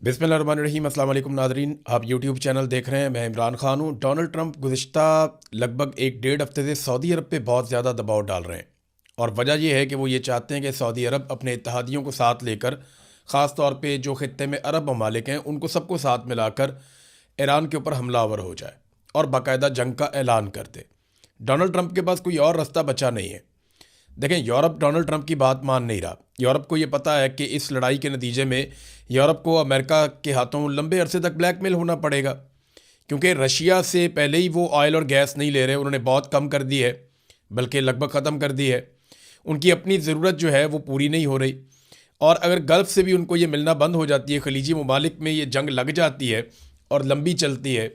बिस्मिल्लाहिर्रहमानिर्रहीम। अस्सलाम वालेकुम नाज़रीन, आप यूट्यूब चैनल देख रहे हैं। मैं इमरान खान हूँ। डोनाल्ड ट्रंप गुज़िश्ता लगभग एक डेढ़ हफ्ते से सऊदी अरब पे बहुत ज़्यादा दबाव डाल रहे हैं और वजह यह है कि वो ये चाहते हैं कि सऊदी अरब अपने इत्तहादियों को साथ लेकर, ख़ास तौर पे जो ख़ित्ते में अरब ममालिक हैं उनको सबको साथ मिलाकर ईरान के ऊपर हमलावर हो जाए और बाकायदा जंग का ऐलान कर दे। डोनाल्ड ट्रंप के पास कोई और रास्ता बचा नहीं है। देखें, यूरोप डोनाल्ड ट्रंप की बात मान नहीं रहा। यूरोप को ये पता है कि इस लड़ाई के नतीजे में यूरोप को अमेरिका के हाथों लंबे अरसे तक ब्लैकमेल होना पड़ेगा, क्योंकि रशिया से पहले ही वो ऑयल और गैस नहीं ले रहे। उन्होंने बहुत कम कर दी है, बल्कि लगभग ख़त्म कर दी है। उनकी अपनी ज़रूरत जो है वो पूरी नहीं हो रही, और अगर गल्फ़ से भी उनको ये मिलना बंद हो जाती है, खलीजी ममालिक में ये जंग लग जाती है और लंबी चलती है,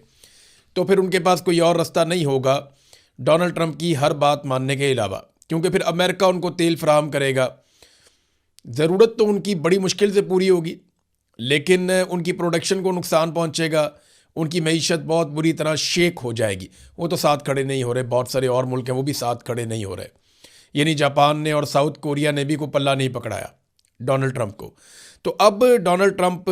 तो फिर उनके पास कोई और रास्ता नहीं होगा डोनाल्ड ट्रंप की हर बात मानने के अलावा, क्योंकि फिर अमेरिका उनको तेल फराहम करेगा। ज़रूरत तो उनकी बड़ी मुश्किल से पूरी होगी, लेकिन उनकी प्रोडक्शन को नुकसान पहुंचेगा। उनकी मईशत बहुत बुरी तरह शेक हो जाएगी। वो तो साथ खड़े नहीं हो रहे, बहुत सारे और मुल्क हैं वो भी साथ खड़े नहीं हो रहे। यानी जापान ने और साउथ कोरिया ने भी कोई पल्ला नहीं पकड़ाया डोनाल्ड ट्रंप को। तो अब डोनाल्ड ट्रंप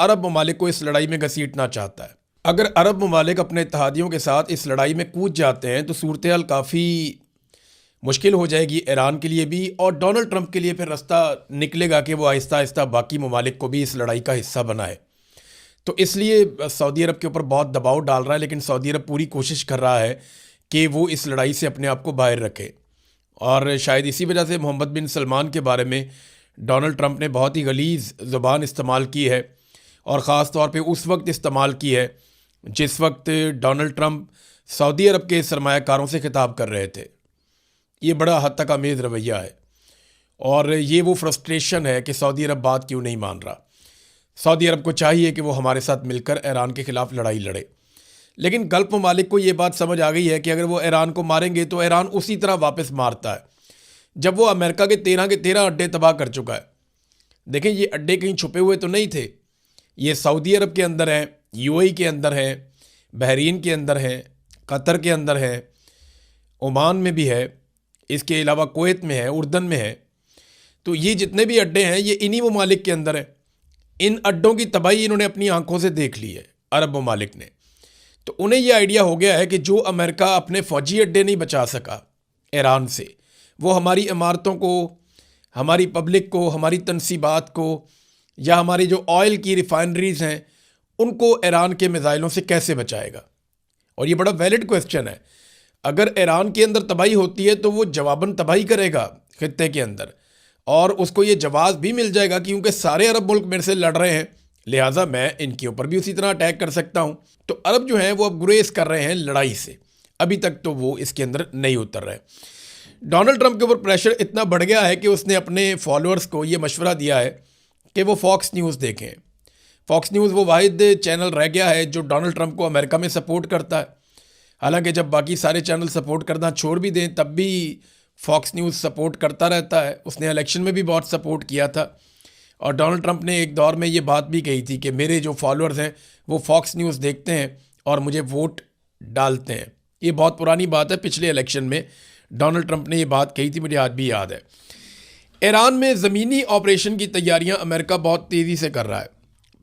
अरब ममालिक को इस लड़ाई में घसीटना चाहता है। अगर अरब ममालिक अपने इत्तहादियों के साथ इस लड़ाई में कूद जाते हैं तो सूरत हाल काफ़ी मुश्किल हो जाएगी ईरान के लिए भी, और डोनाल्ड ट्रंप के लिए फिर रास्ता निकलेगा कि वो आहिस्ता आहिस्ता बाकी ममालिक को भी इस लड़ाई का हिस्सा बनाए। तो इसलिए सऊदी अरब के ऊपर बहुत दबाव डाल रहा है, लेकिन सऊदी अरब पूरी कोशिश कर रहा है कि वो इस लड़ाई से अपने आप को बाहर रखे। और शायद इसी वजह से मोहम्मद बिन सलमान के बारे में डोनाल्ड ट्रंप ने बहुत ही गलीज़ ज़ुबान इस्तेमाल की है, और ख़ास तौर पे उस वक्त इस्तेमाल की है जिस वक्त डोनाल्ड ट्रंप सऊदी अरब के सरमायाकारों से खिताब कर रहे थे। ये बड़ा हद तक आमेज़ रवैया है, और ये वो फ्रस्ट्रेशन है कि सऊदी अरब बात क्यों नहीं मान रहा। सऊदी अरब को चाहिए कि वो हमारे साथ मिलकर ईरान के ख़िलाफ़ लड़ाई लड़े, लेकिन गल्फ़ ममालिक को ये बात समझ आ गई है कि अगर वो ईरान को मारेंगे तो ईरान उसी तरह वापस मारता है जब वो अमेरिका के 13 अड्डे तबाह कर चुका है। देखें, ये अड्डे कहीं छुपे हुए तो नहीं थे। ये सऊदी अरब के अंदर हैं, यूएई के अंदर हैं, बहरीन के अंदर हैं, कतर के अंदर हैं, ओमान में भी है, इसके अलावा कुवैत में है, उर्दन में है। तो ये जितने भी अड्डे हैं ये इन्हीं ममालिक के अंदर हैं। इन अड्डों की तबाही इन्होंने अपनी आंखों से देख ली है अरब ममालिक ने। तो उन्हें यह आइडिया हो गया है कि जो अमेरिका अपने फ़ौजी अड्डे नहीं बचा सका ईरान से, वो हमारी इमारतों को, हमारी पब्लिक को, हमारी तनसीबात को, या हमारी जो ऑयल की रिफाइनरीज़ हैं उनको ईरान के मिज़ाइलों से कैसे बचाएगा। और ये बड़ा वैलिड क्वेश्चन है। अगर ईरान के अंदर तबाही होती है तो वो जवाबन तबाही करेगा खित्ते के अंदर, और उसको ये जवाब भी मिल जाएगा क्योंकि सारे अरब मुल्क मेरे से लड़ रहे हैं, लिहाजा मैं इनके ऊपर भी उसी तरह अटैक कर सकता हूँ। तो अरब जो हैं वो अब गुरेज कर रहे हैं लड़ाई से। अभी तक तो वो इसके अंदर नहीं उतर रहे। डोनाल्ड ट्रंप के ऊपर प्रेशर इतना बढ़ गया है कि उसने अपने फॉलोअर्स को ये मशवरा दिया है कि वो फॉक्स न्यूज़ देखें। फॉक्स न्यूज़ वो वाहिद चैनल रह गया है जो डोनाल्ड ट्रंप को अमेरिका में सपोर्ट करता है। हालांकि जब बाकी सारे चैनल सपोर्ट करना छोड़ भी दें तब भी फॉक्स न्यूज़ सपोर्ट करता रहता है। उसने इलेक्शन में भी बहुत सपोर्ट किया था, और डोनाल्ड ट्रंप ने एक दौर में ये बात भी कही थी कि मेरे जो फॉलोअर्स हैं वो फॉक्स न्यूज़ देखते हैं और मुझे वोट डालते हैं। ये बहुत पुरानी बात है, पिछले इलेक्शन में डोनाल्ड ट्रंप ने ये बात कही थी, मुझे आज भी याद है। ईरान में ज़मीनी ऑपरेशन की तैयारियां अमेरिका बहुत तेज़ी से कर रहा है।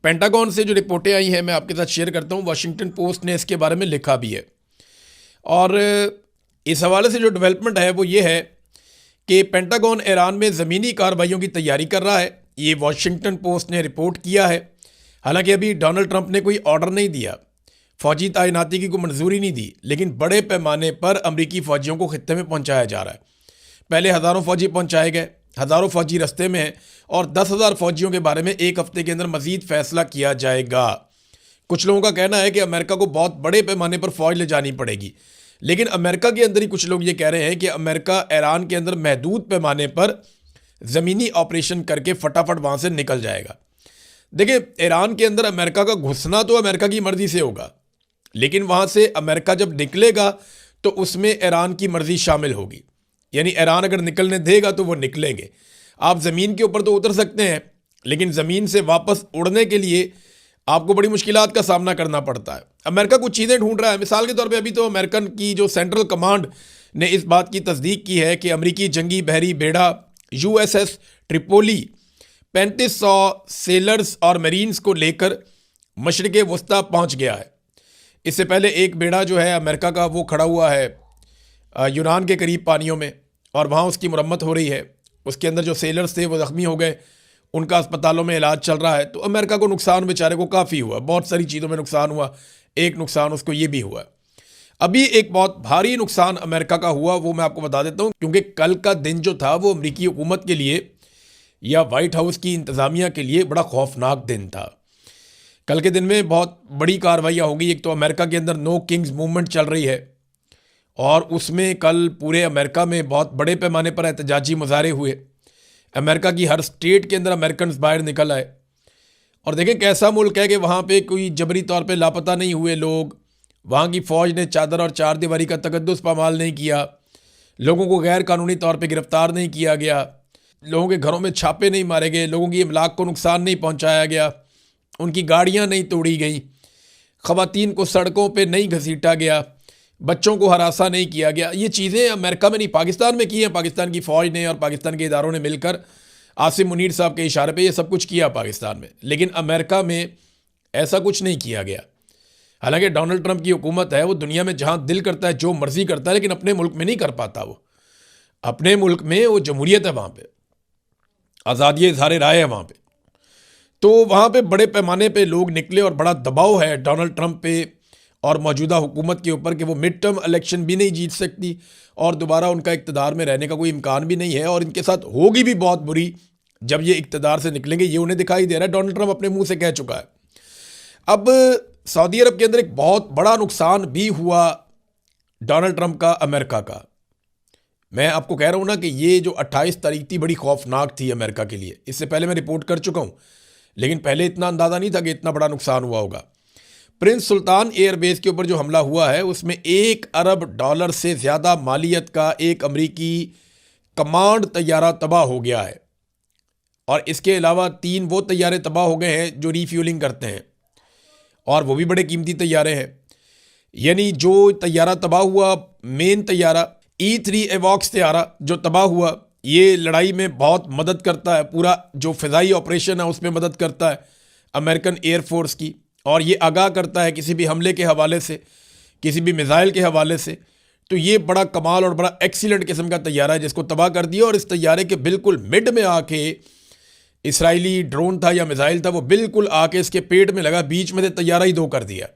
पेंटागन से जो रिपोर्टें आई हैं मैं आपके साथ शेयर करता हूँ। वाशिंगटन पोस्ट ने इसके बारे में लिखा भी है, और इस हवाले से जो डेवलपमेंट है वो ये है कि पेंटागन ईरान में ज़मीनी कार्रवाइयों की तैयारी कर रहा है। ये वाशिंगटन पोस्ट ने रिपोर्ट किया है। हालांकि अभी डोनाल्ड ट्रंप ने कोई ऑर्डर नहीं दिया, फ़ौजी तैनाती की कोई मंजूरी नहीं दी, लेकिन बड़े पैमाने पर अमरीकी फ़ौजियों को खित्ते में पहुँचाया जा रहा है। पहले हज़ारों फ़ौजी पहुँचाए गए, हज़ारों फ़ौजी रस्ते में हैं, और 10,000 फ़ौजियों के बारे में एक हफ़्ते के अंदर मज़ीद फ़ैसला किया जाएगा। कुछ लोगों का कहना है कि अमेरिका को बहुत बड़े पैमाने पर फ़ौज ले जानी पड़ेगी, लेकिन अमेरिका के अंदर ही कुछ लोग ये कह रहे हैं कि अमेरिका ईरान के अंदर महदूद पैमाने पर ज़मीनी ऑपरेशन करके फटाफट वहाँ से निकल जाएगा। देखिए, ईरान के अंदर अमेरिका का घुसना तो अमेरिका की मर्ज़ी से होगा, लेकिन वहाँ से अमेरिका जब निकलेगा तो उसमें ईरान की मर्ज़ी शामिल होगी। यानी ईरान अगर निकलने देगा तो वो निकलेंगे। आप ज़मीन के ऊपर तो उतर सकते हैं, लेकिन ज़मीन से वापस उड़ने के लिए आपको बड़ी मुश्किलात का सामना करना पड़ता है। अमेरिका कुछ चीज़ें ढूंढ रहा है। मिसाल के तौर पे अभी तो अमेरिकन की जो सेंट्रल कमांड ने इस बात की तस्दीक की है कि अमरीकी जंगी बहरी बेड़ा USS ट्रिपोली 3500 सेलर्स और मरीन्स को लेकर मशरिक़ वस्ता पहुंच गया है। इससे पहले एक बेड़ा जो है अमेरिका का वो खड़ा हुआ है यूनान के करीब पानियों में, और वहाँ उसकी मुरम्मत हो रही है। उसके अंदर जो सेलर्स थे वो ज़ख्मी हो गए, उनका अस्पतालों में इलाज चल रहा है। तो अमेरिका को नुकसान बेचारे को काफ़ी हुआ, बहुत सारी चीज़ों में नुकसान हुआ। एक नुकसान उसको ये भी हुआ। अभी एक बहुत भारी नुकसान अमेरिका का हुआ, वो मैं आपको बता देता हूँ, क्योंकि कल का दिन जो था वो अमेरिकी हुकूमत के लिए या वाइट हाउस की इंतज़ामिया के लिए बड़ा खौफनाक दिन था। कल के दिन में बहुत बड़ी कार्रवाइयाँ होगी। एक तो अमेरिका के अंदर नो किंग्स मूवमेंट चल रही है, और उसमें कल पूरे अमेरिका में बहुत बड़े पैमाने पर एहतजाजी मुजाहरे हुए। अमेरिका की हर स्टेट के अंदर अमेरिकन बाहर निकल आए, और देखें कैसा मुल्क है कि वहाँ पे कोई जबरी तौर पे लापता नहीं हुए लोग। वहाँ की फ़ौज ने चादर और चार दीवारी का तकद्दुस पामाल नहीं किया, लोगों को गैर कानूनी तौर पे गिरफ्तार नहीं किया गया, लोगों के घरों में छापे नहीं मारे गए, लोगों की इमलाक को नुकसान नहीं पहुँचाया गया, उनकी गाड़ियाँ नहीं तोड़ी गई, ख़वातीन को सड़कों पर नहीं घसीटा गया, बच्चों को हरासा नहीं किया गया। ये चीज़ें अमेरिका में नहीं, पाकिस्तान में की हैं। पाकिस्तान की फ़ौज ने और पाकिस्तान के इदारों ने मिलकर आसिम मुनीर साहब के इशारे पे ये सब कुछ किया पाकिस्तान में, लेकिन अमेरिका में ऐसा कुछ नहीं किया गया। हालांकि डोनाल्ड ट्रंप की हुकूमत है, वो दुनिया में जहाँ दिल करता है जो मर्जी करता है, लेकिन अपने मुल्क में नहीं कर पाता। वो अपने मुल्क में वो जमहूरियत है, वहाँ पे आज़ादी इज़हार राय है वहाँ पे। तो वहाँ पे बड़े पैमाने पे लोग निकले और बड़ा दबाव है डोनाल्ड ट्रंप पे और मौजूदा हुकूमत के ऊपर कि वो मिड टर्म इलेक्शन भी नहीं जीत सकती और दोबारा उनका इक़्तिदार में रहने का कोई इम्कान भी नहीं है, और इनके साथ होगी भी बहुत बुरी जब ये इक़्तिदार से निकलेंगे। ये उन्हें दिखाई दे रहा है, डोनाल्ड ट्रंप अपने मुंह से कह चुका है। अब सऊदी अरब के अंदर एक बहुत बड़ा नुकसान भी हुआ डोनाल्ड ट्रंप का अमेरिका का। मैं आपको कह रहा हूँ ना कि ये जो 28 तारीख थी बड़ी खौफनाक थी अमेरिका के लिए। इससे पहले मैं रिपोर्ट कर चुका हूँ, लेकिन पहले इतना अंदाज़ा नहीं था कि इतना बड़ा नुकसान हुआ होगा। प्रिंस सुल्तान एयरबेस के ऊपर जो हमला हुआ है उसमें $1 अरब से ज़्यादा मालियत का एक अमरीकी कमांड तैयारा तबाह हो गया है, और इसके अलावा 3 वो तैयारे तबाह हो गए हैं जो रीफ्यूलिंग करते हैं, और वो भी बड़े कीमती तैयारे हैं। यानी जो तैयारा तबाह हुआ, मेन तैयारा E3 एवॉक्स तैयारा जो तबाह हुआ, ये लड़ाई में बहुत मदद करता है, पूरा जो फ़िज़ाई ऑपरेशन है उसमें मदद करता है अमेरिकन एयरफोर्स की, और ये आगाह करता है किसी भी हमले के हवाले से, किसी भी मिसाइल के हवाले से। तो ये बड़ा कमाल और बड़ा एक्सीलेंट किस्म का तैयारा है जिसको तबाह कर दिया, और इस तैयारे के बिल्कुल मिड में आके इसराइली ड्रोन था या मिसाइल था, वो बिल्कुल आके इसके पेट में लगा, बीच में से तैयारा ही दो कर दिया।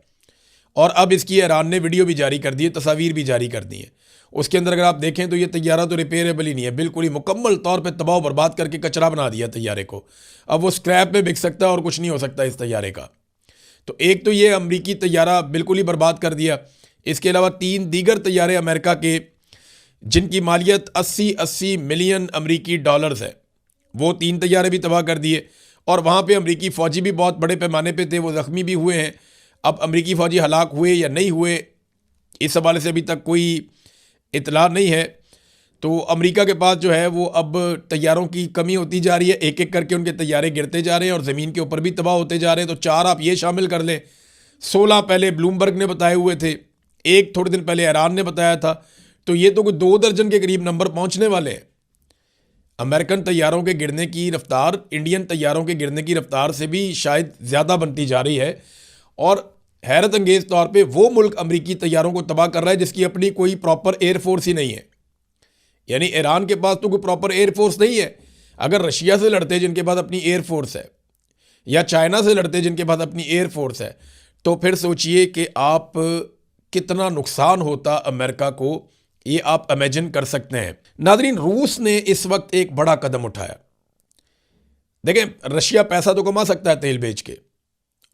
और अब इसकी ईरान ने वीडियो भी जारी कर दी है, तस्वीर भी जारी कर दी है। उसके अंदर अगर आप देखें तो ये तैयारा तो रिपेयरेबल ही नहीं है, बिल्कुल ही मुकम्मल तौर पे तबाह बर्बाद करके कचरा बना दिया तैयारे को। अब वो स्क्रैप में बिक सकता है और कुछ नहीं हो सकता इस तैयारे का। तो एक तो ये अमरीकी तैयारा बिल्कुल ही बर्बाद कर दिया। इसके अलावा 3 दीगर तैयारे अमेरिका के जिनकी मालियत 80 मिलियन अमरीकी डॉलर्स है, वो 3 तैयारे भी तबाह कर दिए। और वहाँ पे अमरीकी फ़ौजी भी बहुत बड़े पैमाने पे थे, वो ज़ख्मी भी हुए हैं। अब अमरीकी फ़ौजी हलाक हुए या नहीं हुए इस हवाले से अभी तक कोई इतला नहीं है। तो अमेरिका के पास जो है वो अब तैयारों की कमी होती जा रही है, एक एक करके उनके तैयारे गिरते जा रहे हैं और ज़मीन के ऊपर भी तबाह होते जा रहे हैं। तो 4 आप ये शामिल कर लें, 16 पहले ब्लूमबर्ग ने बताए हुए थे, एक थोड़े दिन पहले ईरान ने बताया था, तो ये तो कोई 2 दर्जन के करीब नंबर पहुंचने वाले हैं। अमेरिकन तैयारों के गिरने की रफ्तार इंडियन तैयारों के गिरने की रफ्तार से भी शायद ज़्यादा बनती जा रही है, और हैरत अंगेज़ तौर पे वो मुल्क अमरीकी तैयारों को तबाह कर रहा है जिसकी अपनी कोई प्रॉपर एयरफोर्स ही नहीं है। यानी ईरान के पास तो कोई प्रॉपर एयरफोर्स नहीं है। अगर रशिया से लड़ते जिनके पास अपनी एयरफोर्स है, या चाइना से लड़ते जिनके पास अपनी एयरफोर्स है, तो फिर सोचिए कि आप कितना नुकसान होता अमेरिका को, ये आप इमेजिन कर सकते हैं। नादरीन, रूस ने इस वक्त एक बड़ा कदम उठाया। देखें, रशिया पैसा तो कमा सकता है तेल बेच के,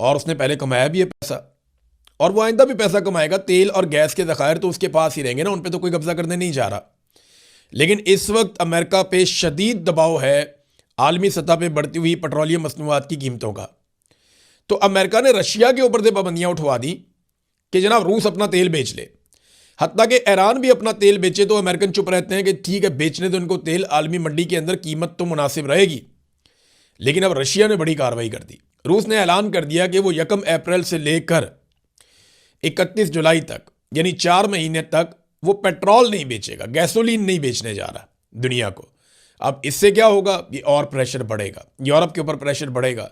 और उसने पहले कमाया भी है पैसा, और वो आइंदा भी पैसा कमाएगा। तेल और गैस के ज़खायर तो उसके पास ही रहेंगे ना, उन पर तो कोई कब्जा करने नहीं जा रहा। लेकिन इस वक्त अमेरिका पे शदीद दबाव है आलमी सतह पे बढ़ती हुई पेट्रोलियम मसनूआत की कीमतों का। तो अमेरिका ने रशिया के ऊपर से पाबंदियां उठवा दी कि जनाब रूस अपना तेल बेच ले। हत्ता कि ईरान भी अपना तेल बेचे तो अमेरिकन चुप रहते हैं कि ठीक है, बेचने तो उनको तेल, आलमी मंडी के अंदर कीमत तो मुनासिब रहेगी। लेकिन अब रशिया ने बड़ी कार्रवाई कर दी। रूस ने ऐलान कर दिया कि वो 1 अप्रैल से लेकर 31 जुलाई तक, यानी 4 महीने तक वो पेट्रोल नहीं बेचेगा, गैसोलीन नहीं बेचने जा रहा दुनिया को। अब इससे क्या होगा, ये और प्रेशर बढ़ेगा, यूरोप के ऊपर प्रेशर बढ़ेगा,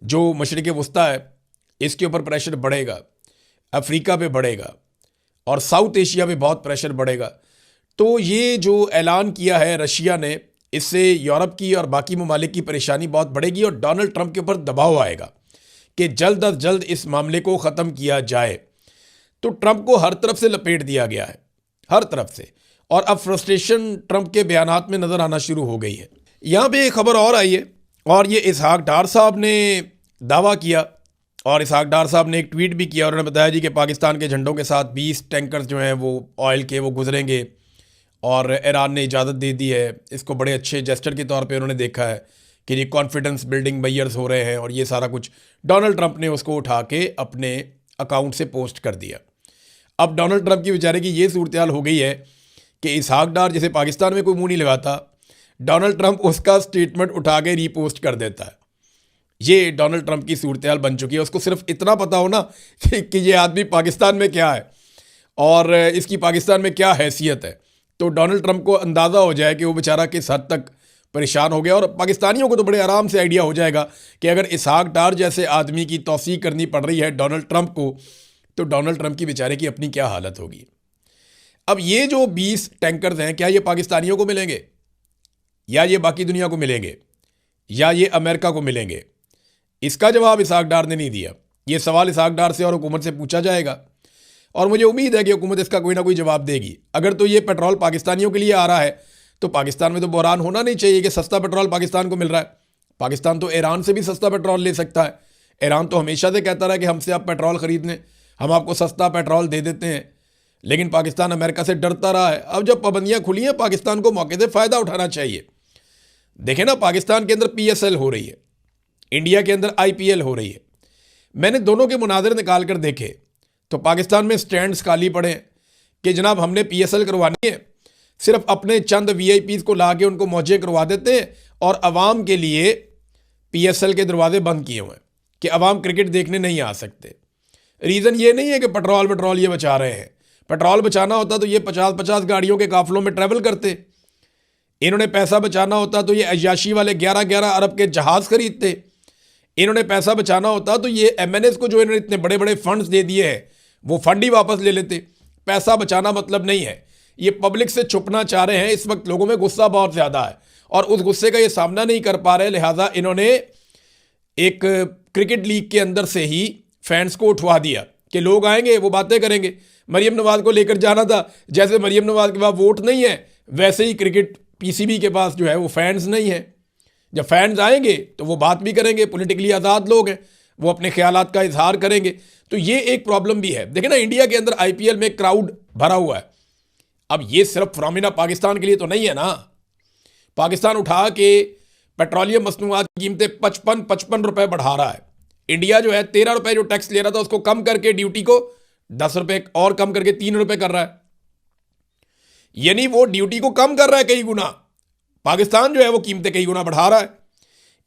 जो मशरिक़ वस्ता है इसके ऊपर प्रेशर बढ़ेगा, अफ्रीका पे बढ़ेगा और साउथ एशिया में बहुत प्रेशर बढ़ेगा। तो ये जो ऐलान किया है रशिया ने, इससे यूरोप की और बाकी ममालिक की परेशानी बहुत बढ़ेगी और डोनाल्ड ट्रंप के ऊपर दबाव आएगा कि जल्द अज जल्द इस मामले को ख़त्म किया जाए। तो ट्रंप को हर तरफ से लपेट दिया गया है, हर तरफ से, और अब फ्रस्ट्रेशन ट्रंप के बयानात में नज़र आना शुरू हो गई है। यहाँ पे एक खबर और आई है और ये इसहाक डार साहब ने दावा किया और इसहाक डार साहब ने एक ट्वीट भी किया और उन्होंने बताया जी कि पाकिस्तान के झंडों के साथ 20 टैंकर्स जो हैं वो ऑयल के वो गुजरेंगे और ईरान ने इजाज़त दे दी है। इसको बड़े अच्छे जेस्चर के तौर पे उन्होंने देखा है कि ये कॉन्फिडेंस बिल्डिंग मेजर्स हो रहे हैं और ये सारा कुछ डोनाल्ड ट्रंप ने उसको उठा के अपने अकाउंट से पोस्ट कर दिया। अब डोनाल्ड ट्रंप की बेचारे की ये सूरत हाल हो गई है कि इसहाक डार जैसे पाकिस्तान में कोई मुंह नहीं लगाता, डोनाल्ड ट्रंप उसका स्टेटमेंट उठा के रीपोस्ट कर देता है। ये डोनाल्ड ट्रंप की सूरत हाल बन चुकी है। उसको सिर्फ इतना पता हो ना कि ये आदमी पाकिस्तान में क्या है और इसकी पाकिस्तान में क्या हैसियत है, तो डोनाल्ड ट्रंप को अंदाज़ा हो जाए कि वो बेचारा किस हद तक परेशान हो गया। और पाकिस्तानियों को तो बड़े आराम से आइडिया हो जाएगा कि अगर इसहाक डार जैसे आदमी की तौसीक करनी पड़ रही है डोनाल्ड ट्रंप को, तो डोनाल्ड ट्रंप की बेचारे की अपनी क्या हालत होगी। अब ये जो 20 टैंकर्स हैं, क्या ये पाकिस्तानियों को मिलेंगे या ये बाकी दुनिया को मिलेंगे या ये अमेरिका को मिलेंगे? इसका जवाब इसहाक डार ने नहीं दिया। ये सवाल इसहाक डार से और हुकूमत से पूछा जाएगा और मुझे उम्मीद है कि हुकूमत इसका कोई ना कोई जवाब देगी। अगर तो ये पेट्रोल पाकिस्तानियों के लिए आ रहा है तो पाकिस्तान में तो बहरान होना नहीं चाहिए कि सस्ता पेट्रोल पाकिस्तान को मिल रहा है। पाकिस्तान तो ईरान से भी सस्ता पेट्रोल ले सकता है। ईरान तो हमेशा से कहता रहा कि हमसे आप पेट्रोल ख़रीद लें, हम आपको सस्ता पेट्रोल दे देते हैं, लेकिन पाकिस्तान अमेरिका से डरता रहा है। अब जब पाबंदियाँ खुली हैं, पाकिस्तान को मौके से फ़ायदा उठाना चाहिए। देखें ना, पाकिस्तान के अंदर PSL हो रही है, इंडिया के अंदर IPL हो रही है। मैंने दोनों के मुनाज़र निकाल कर देखे तो पाकिस्तान में स्टैंड्स खाली पड़े हैं कि जनाब हमने PSL करवानी है, सिर्फ अपने चंद VIPs को ला के उनको मौजे करवा देते हैं और अवाम के लिए PSL के दरवाजे बंद किए हुए हैं कि अवाम क्रिकेट देखने नहीं आ सकते। रीज़न ये नहीं है कि पेट्रोल ये बचा रहे हैं। पेट्रोल बचाना होता तो ये 50-50 गाड़ियों के काफिलों में ट्रैवल करते। इन्होंने पैसा बचाना होता तो ये अय्याशी वाले 11-11 अरब के जहाज़ खरीदते। इन्होंने पैसा बचाना होता तो ये MNS को जो इन्होंने इतने बड़े बड़े फंड्स दे दिए हैं वो फंड ही वापस ले लेते। पैसा बचाना मतलब नहीं है, ये पब्लिक से छुपना चाह रहे हैं। इस वक्त लोगों में गुस्सा बहुत ज़्यादा है और उस गुस्से का ये सामना नहीं कर पा रहे, लिहाजा इन्होंने एक क्रिकेट लीग के अंदर से ही फैंस को उठवा दिया कि लोग आएंगे वो बातें करेंगे। मरियम नवाज़ को लेकर जाना था, जैसे मरियम नवाज़ के पास वोट नहीं है वैसे ही क्रिकेट PCB के पास जो है वो फैंस नहीं है। जब फैंस आएंगे तो वो बात भी करेंगे, पॉलिटिकली आज़ाद लोग हैं, वो अपने ख्यालात का इजहार करेंगे। तो ये एक प्रॉब्लम भी है। देखिए ना, इंडिया के अंदर IPL में क्राउड भरा हुआ है। अब ये सिर्फ फिनोमेना पाकिस्तान के लिए तो नहीं है ना। पाकिस्तान उठा के पेट्रोलियम मसनूआत की कीमतें 55 रुपए बढ़ा रहा है। इंडिया जो है 13 रुपए जो टैक्स ले रहा था उसको कम करके ड्यूटी को 10 रुपए और कम करके 3 रुपए कर रहा है। यानी वो ड्यूटी को कम कर रहा है कई गुना, पाकिस्तान जो है वो कीमतें कई गुना बढ़ा रहा है।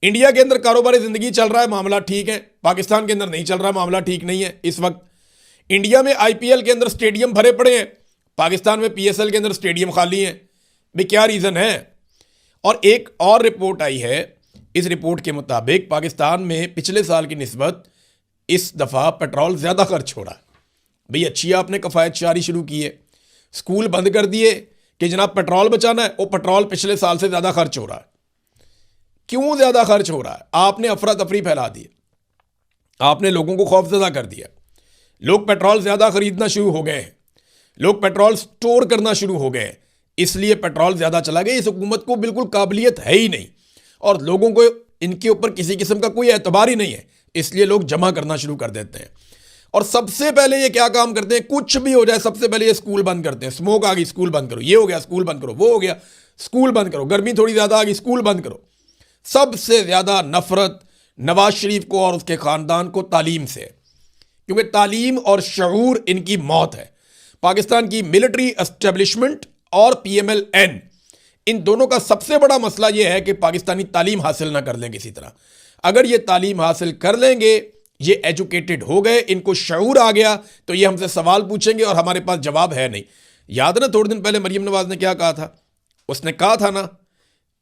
इंडिया के अंदर कारोबारी ज़िंदगी चल रहा है, मामला ठीक है, पाकिस्तान के अंदर नहीं चल रहा, मामला ठीक नहीं है। इस वक्त इंडिया में IPL के अंदर स्टेडियम भरे पड़े हैं, पाकिस्तान में PSL के अंदर स्टेडियम खाली हैं। भाई क्या रीज़न है? और एक और रिपोर्ट आई है, इस रिपोर्ट के मुताबिक पाकिस्तान में पिछले साल की निस्बत इस दफ़ा पेट्रोल ज़्यादा खर्च हो रहा है। भाई अच्छी आपने कफ़ायत जारी शुरू की है, स्कूल बंद कर दिए कि जनाब पेट्रोल बचाना है, वो पेट्रोल पिछले साल से ज़्यादा खर्च हो रहा है। क्यों ज़्यादा खर्च हो रहा है? आपने अफरा तफरी फैला दी, आपने लोगों को खौफजदा कर दिया। लोग पेट्रोल ज़्यादा खरीदना शुरू हो गए हैं, लोग पेट्रोल स्टोर करना शुरू हो गए हैं, इसलिए पेट्रोल ज़्यादा चला गया। इस हुकूमत को बिल्कुल काबिलियत है ही नहीं और लोगों को इनके ऊपर किसी किस्म का कोई एतबार ही नहीं है, इसलिए लोग जमा करना शुरू कर देते हैं। और सबसे पहले ये क्या काम करते हैं, कुछ भी हो जाए सबसे पहले ये स्कूल बंद करते हैं। स्मोक आ गई, स्कूल बंद करो, ये हो गया स्कूल बंद करो, वो हो गया स्कूल बंद करो, गर्मी थोड़ी ज़्यादा आ गई स्कूल बंद करो। सबसे ज़्यादा नफरत नवाज शरीफ को और उसके ख़ानदान को तालीम से है, क्योंकि तालीम और शऊर इनकी मौत है। पाकिस्तान की मिलिट्री एस्टेब्लिशमेंट और PMLN, इन दोनों का सबसे बड़ा मसला यह है कि पाकिस्तानी तालीम हासिल ना कर लें किसी तरह। अगर ये तालीम हासिल कर लेंगे, ये एजुकेटेड हो गए, इनको शऊर आ गया, तो ये हमसे सवाल पूछेंगे और हमारे पास जवाब है नहीं। याद ना थोड़े दिन पहले मरियम नवाज ने क्या कहा था? उसने कहा था ना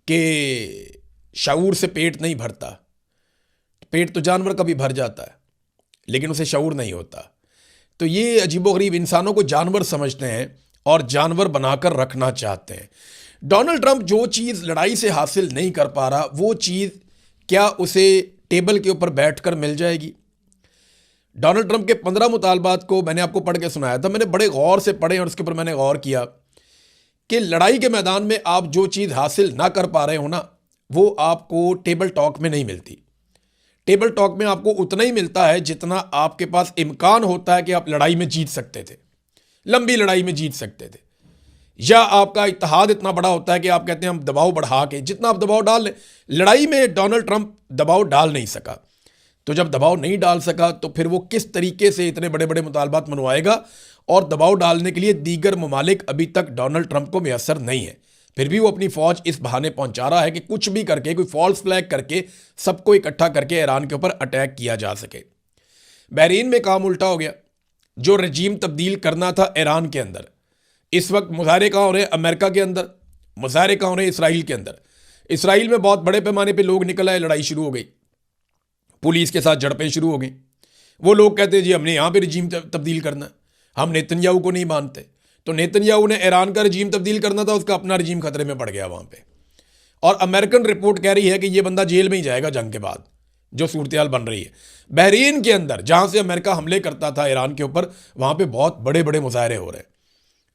कि शऊर से पेट नहीं भरता। पेट तो जानवर का भी भर जाता है, लेकिन उसे शऊर नहीं होता। तो ये अजीबोगरीब, इंसानों को जानवर समझते हैं और जानवर बनाकर रखना चाहते हैं। डोनाल्ड ट्रंप जो चीज़ लड़ाई से हासिल नहीं कर पा रहा, वो चीज़ क्या उसे टेबल के ऊपर बैठकर मिल जाएगी? डोनाल्ड ट्रंप के 15 मुतालबात को मैंने आपको पढ़ के सुनाया था। मैंने बड़े गौर से पढ़े और उसके ऊपर मैंने गौर किया कि लड़ाई के मैदान में आप जो चीज़ हासिल ना कर पा रहे हो ना, वो आपको टेबल टॉक में नहीं मिलती। टेबल टॉक में आपको उतना ही मिलता है जितना आपके पास इम्कान होता है कि आप लड़ाई में जीत सकते थे, लंबी लड़ाई में जीत सकते थे। या आपका इत्तेहाद इतना बड़ा होता है कि आप कहते हैं हम दबाव बढ़ा के, जितना आप दबाव डाल लें। लड़ाई में डोनाल्ड ट्रंप दबाव डाल नहीं सका। तो जब दबाव नहीं डाल सका तो फिर वो किस तरीके से इतने बड़े बड़े मुतालबात मनवाएगा? और दबाव डालने के लिए दीगर ममालिक अभी तक डोनाल्ड ट्रंप को मैसर नहीं है। फिर भी वो अपनी फौज इस बहाने पहुंचा रहा है कि कुछ भी करके, कोई फॉल्स फ्लैग करके, सबको इकट्ठा करके ईरान के ऊपर अटैक किया जा सके। बहरीन में काम उल्टा हो गया। जो रजीम तब्दील करना था ईरान के अंदर, इस वक्त मुजाहरे कहाँ हो रहे हैं? अमेरिका के अंदर। मुजाहरे कहाँ हो रहे हैं? इसराइल के अंदर। इसराइल में बहुत बड़े पैमाने पे लोग निकल आए, लड़ाई शुरू हो गई, पुलिस के साथ झड़पें शुरू हो गई। वो लोग कहते हैं जी हमने यहाँ पे रजीम तब्दील करना है, हम नेतन्याहू को नहीं मानते। तो नेतन्याहू ने ईरान का रजीम तब्दील करना था, उसका अपना रजीम खतरे में पड़ गया वहाँ पे। और अमेरिकन रिपोर्ट कह रही है कि ये बंदा जेल में ही जाएगा जंग के बाद, जो सूरत हाल बन रही है। बहरीन के अंदर जहाँ से अमेरिका हमले करता था ईरान के ऊपर, वहाँ पे बहुत बड़े बड़े मुजाहरे हो रहे हैं।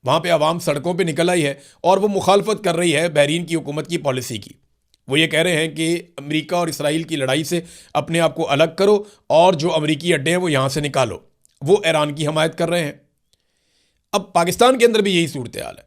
वहाँ पे आवाम सड़कों पे निकल आई है और वो मुखालफत कर रही है बहरीन की हुकूमत की पॉलिसी की। वो ये कह रहे हैं कि अमेरिका और इसराइल की लड़ाई से अपने आप को अलग करो और जो अमेरिकी अड्डे हैं वो यहाँ से निकालो। वो ईरान की हमायत कर रहे हैं। अब पाकिस्तान के अंदर भी यही सूरत हाल है।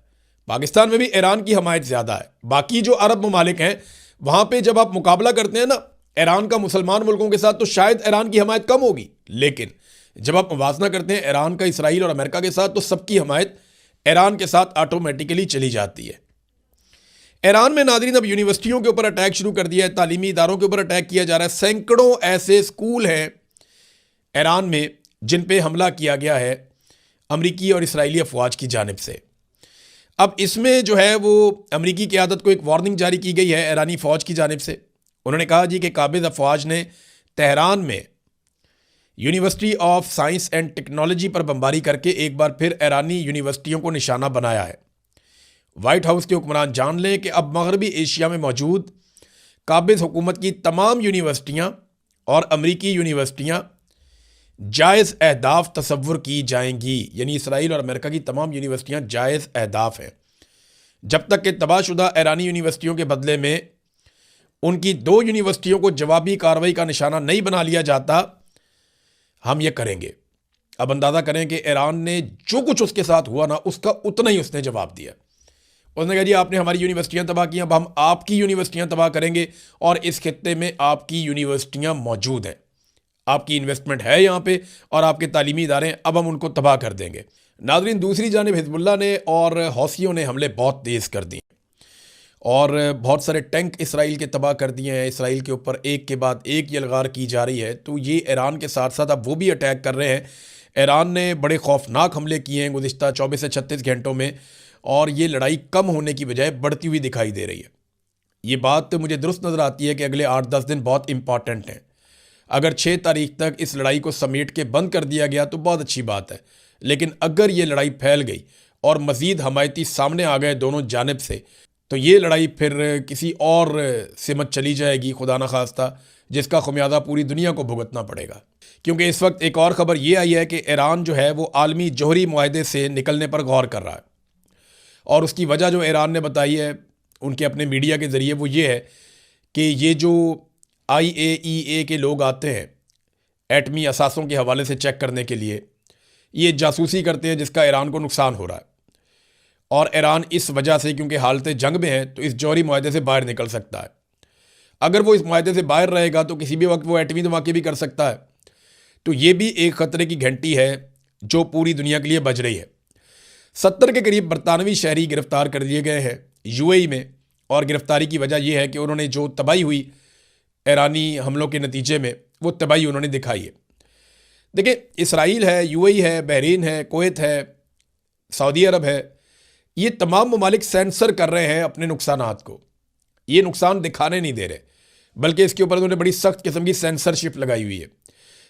पाकिस्तान में भी ईरान की हमायत ज़्यादा है। बाकी जो अरब ममालिक हैं, वहाँ पे जब आप मुकाबला करते हैं ना ईरान का मुसलमान मुल्कों के साथ, तो शायद ईरान की हमायत कम होगी। लेकिन जब आप मुवाजना करते हैं ईरान का इसराइल और अमेरिका के साथ, तो सबकी हमायत ईरान के साथ ऑटोमेटिकली चली जाती है। ईरान में नाज़रीन अब यूनिवर्सिटियों के ऊपर अटैक शुरू कर दिया है, तालीमी इदारों के ऊपर अटैक किया जा रहा है। सैकड़ों ऐसे स्कूल हैं ईरान में जिन पे हमला किया गया है अमरीकी और इसराइली अफवाज की जानिब से। अब इसमें जो है वो अमरीकी क़यादत को एक वार्निंग जारी की गई है ईरानी फ़ौज की जानिब से। उन्होंने कहा जी कि काबिज़ अफवाज ने तेहरान में university of science and technology पर बमबारी करके एक बार फिर ईरानी यूनिवर्सिटियों को निशाना बनाया है। वाइट हाउस के हुक्मरान जान लें कि अब मगरबी एशिया में मौजूद काबिज़ हुकूमत की तमाम यूनिवर्सिटियाँ और अमरीकी यूनिवर्सिटियाँ जायज़ अहदाफ तसव्वुर की जाएंगी। यानी इसराइल और अमेरिका की तमाम यूनिवर्सिटियाँ जायज़ अहदाफ हैं। जब तक कि तबाहशुदा ईरानी यूनिवर्सिटियों के बदले में उनकी 2 यूनिवर्सिटियों को जवाबी कार्रवाई का निशाना नहीं बना लिया जाता, हम ये करेंगे। अब अंदाज़ा करें कि ईरान ने जो कुछ उसके साथ हुआ ना, उसका उतना ही उसने जवाब दिया। उसने कहा जी आपने हमारी यूनिवर्सिटियां तबाह की, अब हम आपकी यूनिवर्सिटियां तबाह करेंगे और इस खित्ते में आपकी यूनिवर्सिटियां मौजूद हैं, आपकी इन्वेस्टमेंट है यहाँ पे और आपके तालीमी इदारे, अब हम उनको तबाह कर देंगे। नाज़रीन, दूसरी जानिब हिजबुल्लाह ने और हौसियों ने हमले बहुत तेज़ कर दिए और बहुत सारे टैंक इसराइल के तबाह कर दिए हैं। इसराइल के ऊपर एक के बाद एक यलगार की जा रही है। तो ये ईरान के साथ साथ अब वो भी अटैक कर रहे हैं। ईरान ने बड़े खौफनाक हमले किए हैं गुज़िश्ता 24 से 36 घंटों में, और ये लड़ाई कम होने की बजाय बढ़ती हुई दिखाई दे रही है। ये बात मुझे दुरुस्त नज़र आती है कि अगले 8-10 दिन बहुत इंपॉर्टेंट हैं। अगर 6 तारीख तक इस लड़ाई को समेट के बंद कर दिया गया तो बहुत अच्छी बात है, लेकिन अगर ये लड़ाई फैल गई और मज़ीद हमायती सामने आ गए दोनों जानिब से, तो ये लड़ाई फिर किसी और सिमत चली जाएगी, खुदा न खास्ता, जिसका खुमियाजा पूरी दुनिया को भुगतना पड़ेगा। क्योंकि इस वक्त एक और ख़बर ये आई है कि ईरान जो है वो आलमी जौहरी मुआहदे से निकलने पर गौर कर रहा है। और उसकी वजह जो ईरान ने बताई है उनके अपने मीडिया के ज़रिए, वो ये है कि ये जो IAEA के लोग आते हैं एटमी असासों के हवाले से चेक करने के लिए, ये जासूसी करते हैं जिसका ईरान को नुकसान हो रहा है। और ईरान इस वजह से, क्योंकि हालत जंग में है, तो इस जौहरी मुआहदे से बाहर निकल सकता है। अगर वो इस मुआहदे से बाहर रहेगा तो किसी भी वक्त वो एटमी धमाके भी कर सकता है। तो ये भी एक ख़तरे की घंटी है जो पूरी दुनिया के लिए बज रही है। 70 के करीब बरतानवी शहरी गिरफ्तार कर दिए गए हैं UAE में, और गिरफ्तारी की वजह यह है कि उन्होंने जो तबाही हुई ईरानी हमलों के नतीजे में, वो तबाही उन्होंने दिखाई है। देखिए, इसराइल है, UAE है, बहरीन है, कुवैत है, सऊदी अरब है, ये तमाम ममालिक सेंसर कर रहे हैं अपने नुकसानात को। ये नुकसान दिखाने नहीं दे रहे, बल्कि इसके ऊपर उन्होंने बड़ी सख्त किस्म की सेंसरशिप लगाई हुई है।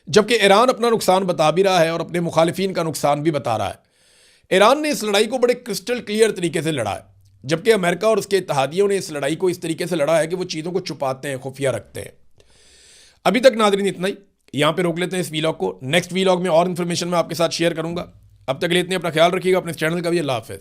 जबकि ईरान अपना नुकसान बता भी रहा है और अपने मुखालिफिन का नुकसान भी बता रहा है। ईरान ने इस लड़ाई को बड़े क्रिस्टल क्लियर तरीके से लड़ा है, जबकि अमेरिका और उसके इत्तेहादियों ने इस लड़ाई को इस तरीके से लड़ा है कि वो चीज़ों को छुपाते हैं, खुफिया रखते हैं। अभी तक नाज़रीन इतना ही, यहाँ पे रोक लेते हैं इस वीलॉग को। नेक्स्ट वीलॉग में और इन्फॉर्मेशन मैं आपके साथ शेयर करूँगा। अब तक के लिए इतने, अपना ख्याल रखिएगा, अपने चैनल का भी। अल्लाह हाफ़िज़।